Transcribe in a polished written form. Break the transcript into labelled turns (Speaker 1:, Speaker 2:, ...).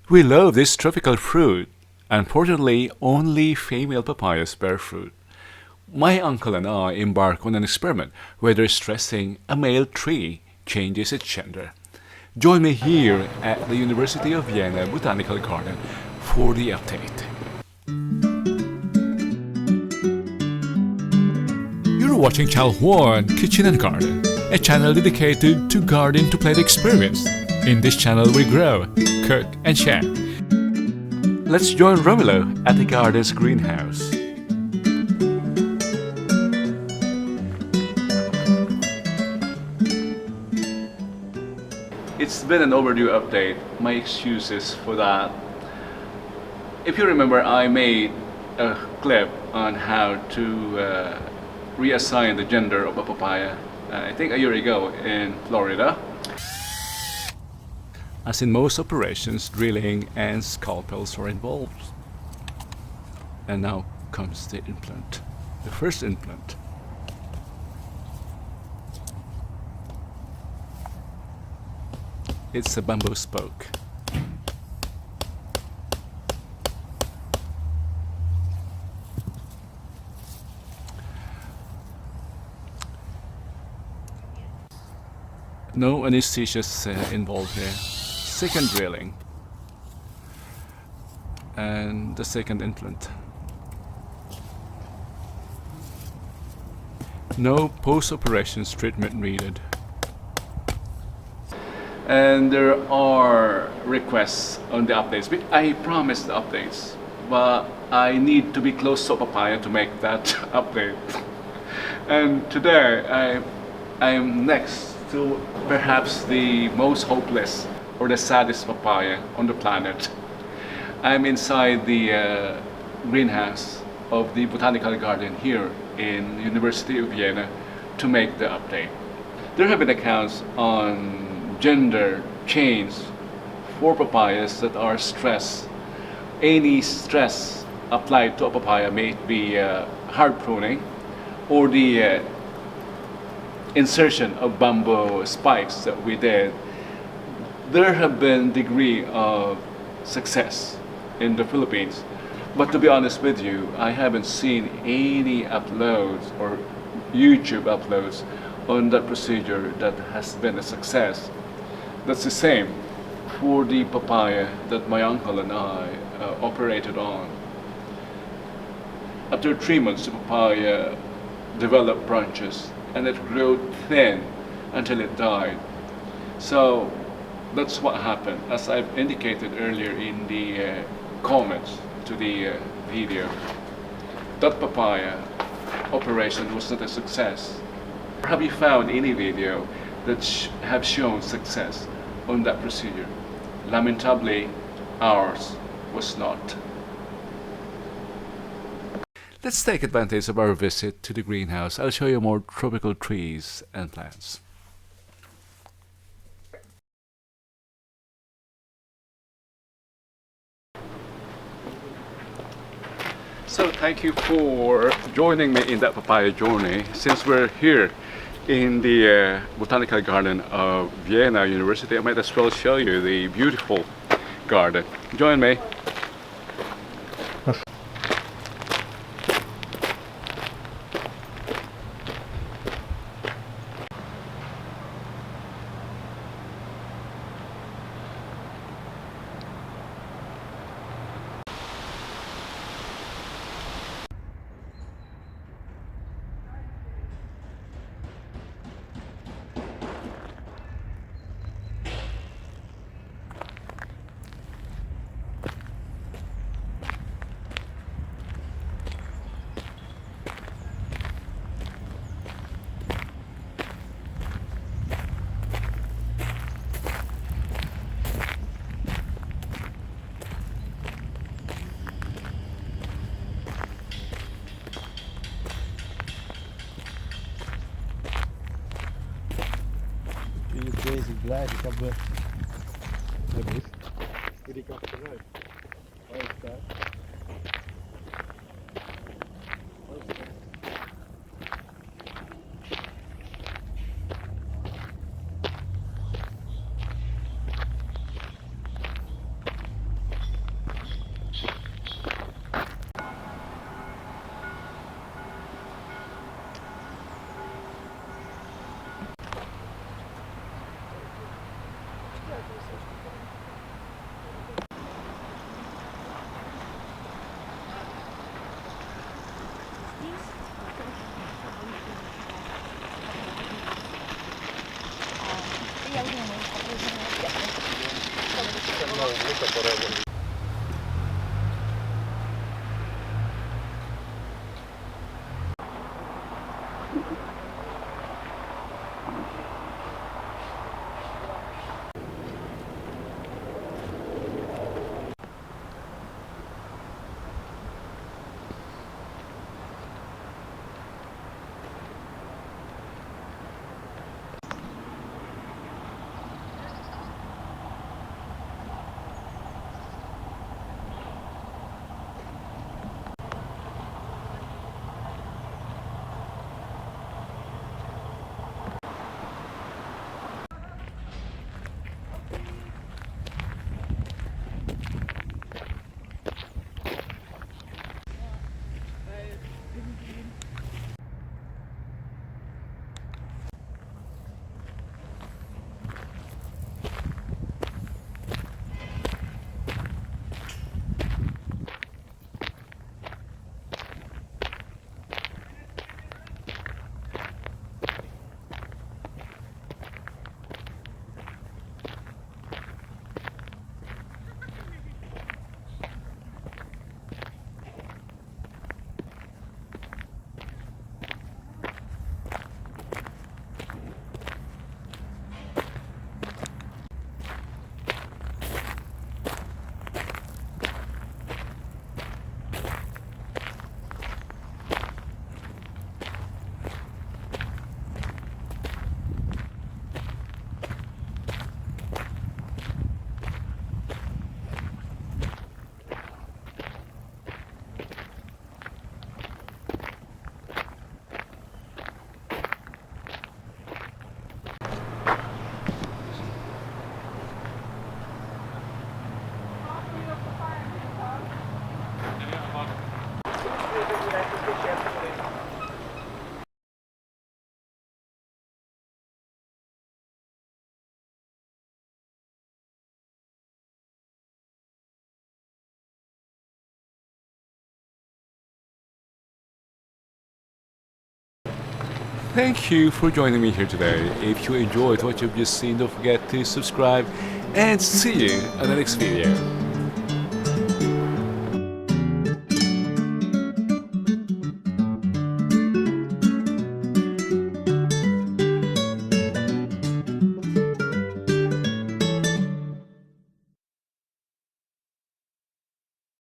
Speaker 1: We love this tropical fruit. Unfortunately, only female papayas bear fruit. My uncle and I embark on an experiment whether stressing a male tree changes its gender. Join me here at the University of Vienna Botanical Garden for the update. You're watching Channel 1 Kitchen and Garden, a channel dedicated to garden to plate experience. In this channel we grow, cook and share. Let's join Romulo at the garden's greenhouse. It's been an overdue update. My excuses for that. If you remember, I made a clip on how to reassign the gender of a papaya, I think a year ago in Florida. As in most operations, drilling and scalpels are involved. And now comes the implant, the first implant. It's a bamboo spoke. No anesthesias involved here. Second drilling. And the second implant. No post-operations treatment needed. And there are requests on the updates. I promised the updates, but I need to be close to papaya to make that update. And today I'm next to perhaps the most hopeless or the saddest papaya on the planet. I'm inside the greenhouse of the Botanical Garden here in University of Vienna to make the update. There have been accounts on gender change for papayas that are stressed. Any stress applied to a papaya, may it be hard pruning or the insertion of bamboo spikes that we did, there have been degree of success in the Philippines. But to be honest with you, I haven't seen any uploads or YouTube uploads on that procedure that has been a success. That's the same for the papaya that my uncle and I operated on. After 3 months, the papaya developed branches and it grew thin until it died. So that's what happened, as I've indicated earlier in the comments to the video. That papaya operation was not a success. Have you found any video that have shown success on that procedure? Lamentably, ours was not. Let's take advantage of our visit to the greenhouse. I'll show you more tropical trees and plants. So thank you for joining me in that papaya journey. Since we're here in the Botanical Garden of Vienna University, I might as well show you the beautiful garden. Join me.
Speaker 2: bezig blijven. Ik heb de die kant eruit. Waar is het uit?
Speaker 3: Thank you for joining me here today. If you enjoyed what you've just seen, don't forget to subscribe and see you in the next video.